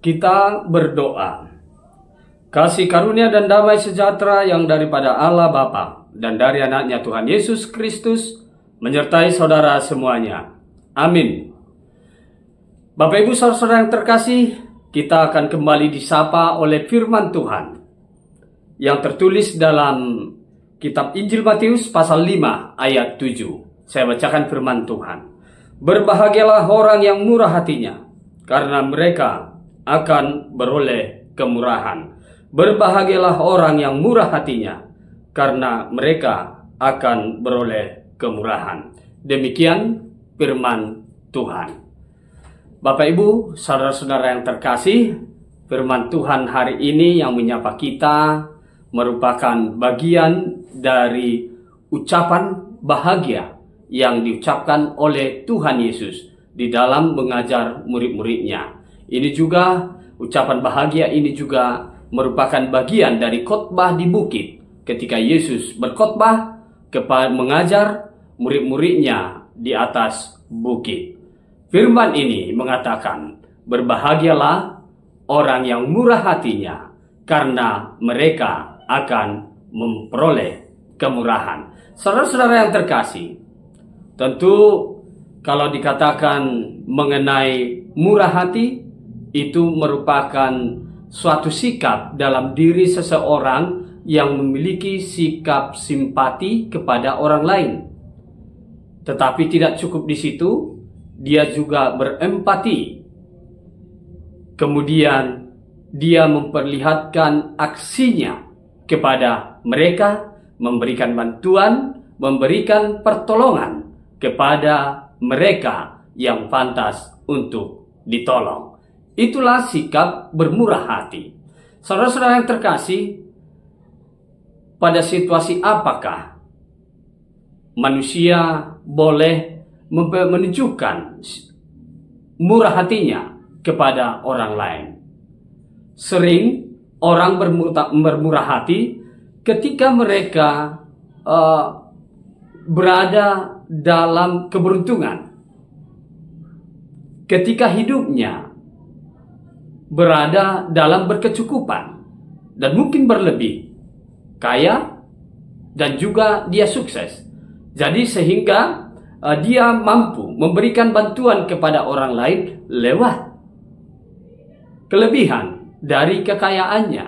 Kita berdoa. Kasih karunia dan damai sejahtera yang daripada Allah Bapa dan dari anaknya Tuhan Yesus Kristus menyertai saudara semuanya. Amin. Bapak Ibu saudara yang terkasih, kita akan kembali disapa oleh firman Tuhan yang tertulis dalam kitab Injil Matius pasal 5 ayat 7. Saya bacakan firman Tuhan. Berbahagialah orang yang murah hatinya, karena mereka akan beroleh kemurahan. Berbahagialah orang yang murah hatinya, karena mereka akan beroleh kemurahan. Demikian firman Tuhan. Bapak Ibu, saudara-saudara yang terkasih, firman Tuhan hari ini yang menyapa kita merupakan bagian dari ucapan bahagia yang diucapkan oleh Tuhan Yesus di dalam mengajar murid-muridnya. Ini juga, ucapan bahagia ini juga merupakan bagian dari khotbah di bukit ketika Yesus berkhotbah mengajar murid-muridnya di atas bukit. Firman ini mengatakan, berbahagialah orang yang murah hatinya, karena mereka akan memperoleh kemurahan. Saudara-saudara yang terkasih, tentu kalau dikatakan mengenai murah hati, itu merupakan suatu sikap dalam diri seseorang yang memiliki sikap simpati kepada orang lain. Tetapi tidak cukup di situ, dia juga berempati. Kemudian dia memperlihatkan aksinya kepada mereka, memberikan bantuan, memberikan pertolongan kepada mereka yang pantas untuk ditolong. Itulah sikap bermurah hati. Saudara-saudara yang terkasih, pada situasi apakah manusia boleh menunjukkan murah hatinya kepada orang lain? Sering orang bermurah hati ketika mereka berada dalam keberuntungan, ketika hidupnya berada dalam berkecukupan dan mungkin berlebih, kaya, dan juga dia sukses. Jadi sehingga dia mampu memberikan bantuan kepada orang lain lewat kelebihan dari kekayaannya,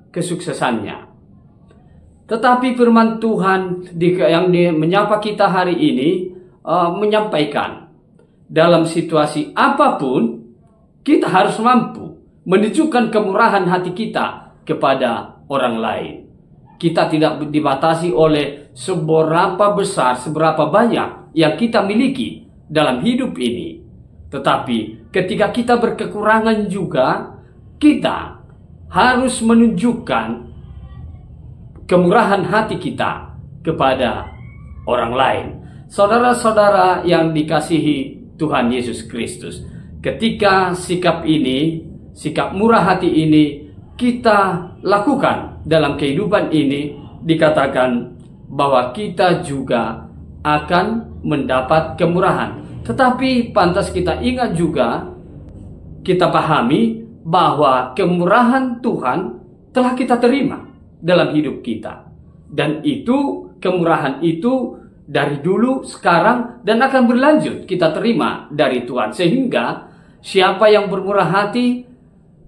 kesuksesannya. Tetapi firman Tuhan yang menyapa kita hari ini menyampaikan, dalam situasi apapun kita harus mampu menunjukkan kemurahan hati kita kepada orang lain. Kita tidak dibatasi oleh seberapa besar, seberapa banyak yang kita miliki dalam hidup ini. Tetapi ketika kita berkekurangan juga, kita harus menunjukkan kemurahan hati kita kepada orang lain. Saudara-saudara yang dikasihi Tuhan Yesus Kristus, ketika sikap ini, sikap murah hati ini kita lakukan dalam kehidupan ini, dikatakan bahwa kita juga akan mendapat kemurahan. Tetapi pantas kita ingat juga, kita pahami bahwa kemurahan Tuhan telah kita terima dalam hidup kita. Dan itu, kemurahan itu dari dulu, sekarang, dan akan berlanjut kita terima dari Tuhan. Sehingga siapa yang bermurah hati,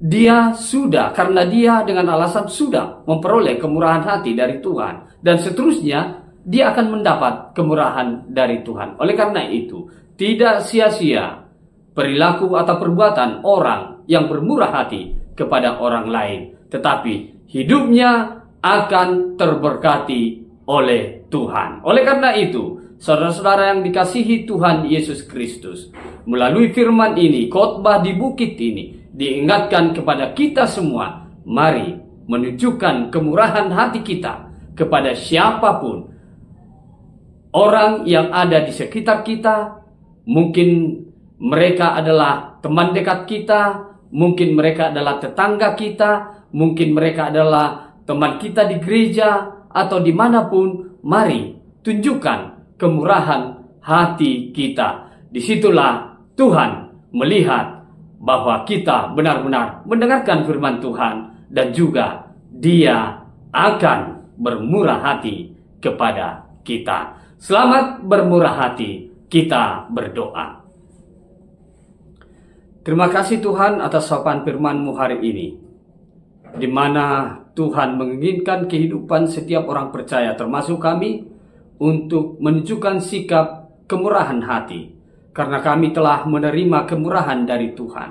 dia sudah, karena dia dengan alasan sudah memperoleh kemurahan hati dari Tuhan. Dan seterusnya, dia akan mendapat kemurahan dari Tuhan. Oleh karena itu, tidak sia-sia perilaku atau perbuatan orang yang bermurah hati kepada orang lain. Tetapi hidupnya akan terberkati oleh Tuhan. Oleh karena itu, saudara-saudara yang dikasihi Tuhan Yesus Kristus, melalui firman ini, khotbah di bukit ini, diingatkan kepada kita semua, mari menunjukkan kemurahan hati kita kepada siapapun orang yang ada di sekitar kita. Mungkin mereka adalah teman dekat kita, mungkin mereka adalah tetangga kita, mungkin mereka adalah teman kita di gereja atau dimanapun. Mari tunjukkan kemurahan hati kita. Disitulah Tuhan melihat bahwa kita benar-benar mendengarkan firman Tuhan dan juga Dia akan bermurah hati kepada kita. Selamat bermurah hati, kita berdoa. Terima kasih Tuhan atas sapaan firman-Mu hari ini, di mana Tuhan menginginkan kehidupan setiap orang percaya termasuk kami untuk menunjukkan sikap kemurahan hati, karena kami telah menerima kemurahan dari Tuhan.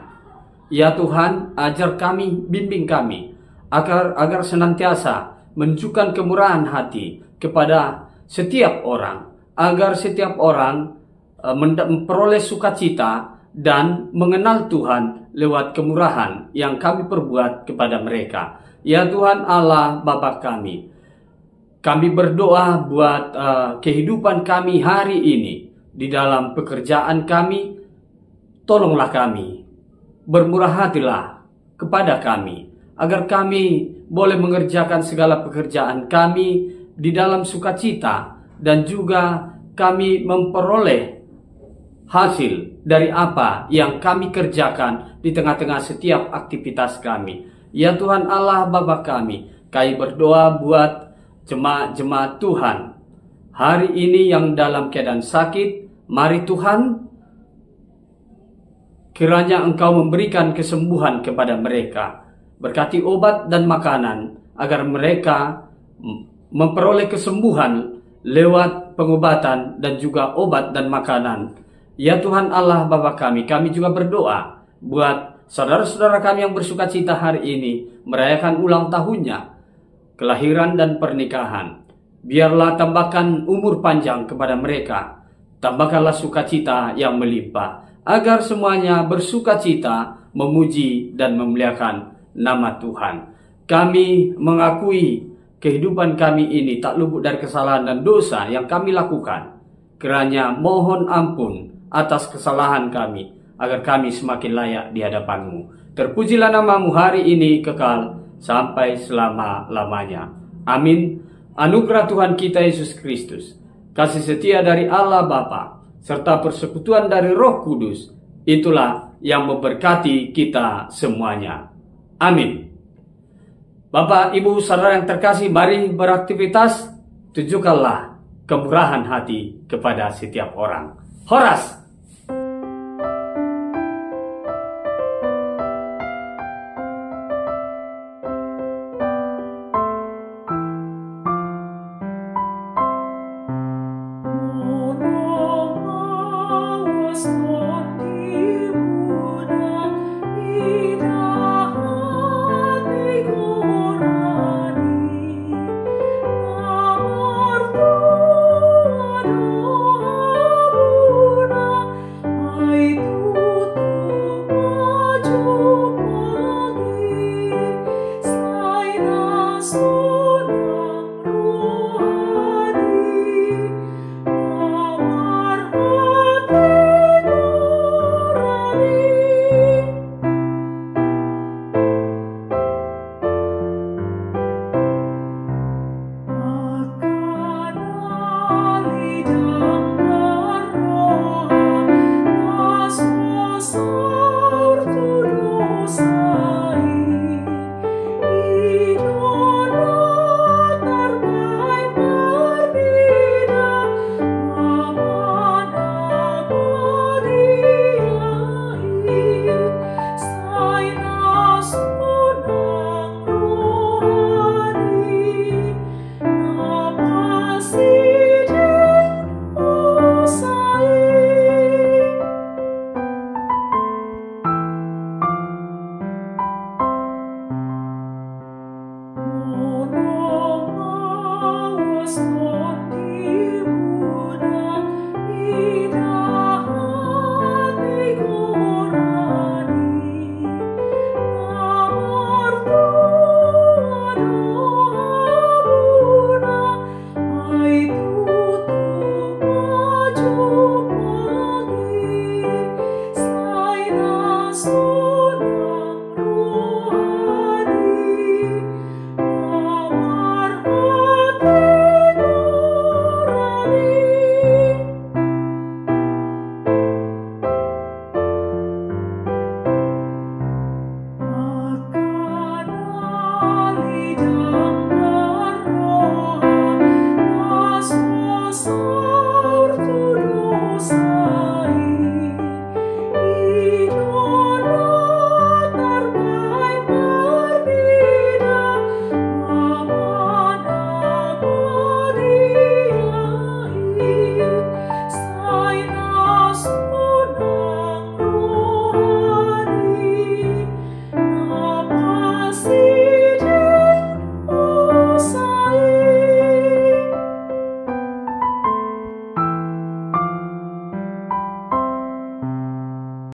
Ya Tuhan, ajar kami, bimbing kami, agar senantiasa menunjukkan kemurahan hati kepada setiap orang, agar setiap orang memperoleh sukacita dan mengenal Tuhan lewat kemurahan yang kami perbuat kepada mereka. Ya Tuhan Allah Bapa kami berdoa buat kehidupan kami hari ini. Di dalam pekerjaan kami, tolonglah kami, bermurah hatilah kepada kami, agar kami boleh mengerjakan segala pekerjaan kami di dalam sukacita, dan juga kami memperoleh hasil dari apa yang kami kerjakan di tengah-tengah setiap aktivitas kami. Ya Tuhan Allah Bapa kami berdoa buat jemaat-jemaat Tuhan hari ini yang dalam keadaan sakit. Mari Tuhan, kiranya Engkau memberikan kesembuhan kepada mereka. Berkati obat dan makanan, agar mereka memperoleh kesembuhan lewat pengobatan dan juga obat dan makanan. Ya Tuhan Allah Bapa kami juga berdoa buat saudara-saudara kami yang bersukacita hari ini, merayakan ulang tahunnya, kelahiran dan pernikahan. Biarlah tambahkan umur panjang kepada mereka. Tambahkanlah sukacita yang melimpah, agar semuanya bersukacita, memuji dan memuliakan nama Tuhan. Kami mengakui kehidupan kami ini tak luput dari kesalahan dan dosa yang kami lakukan. Kiranya mohon ampun atas kesalahan kami, agar kami semakin layak di hadapan-Mu. Terpujilah nama-Mu hari ini kekal sampai selama-lamanya. Amin. Anugerah Tuhan kita Yesus Kristus, kasih setia dari Allah Bapa, serta persekutuan dari Roh Kudus, itulah yang memberkati kita semuanya. Amin. Bapak, Ibu, Saudara yang terkasih, mari beraktivitas, tunjukkanlah kemurahan hati kepada setiap orang. Horas!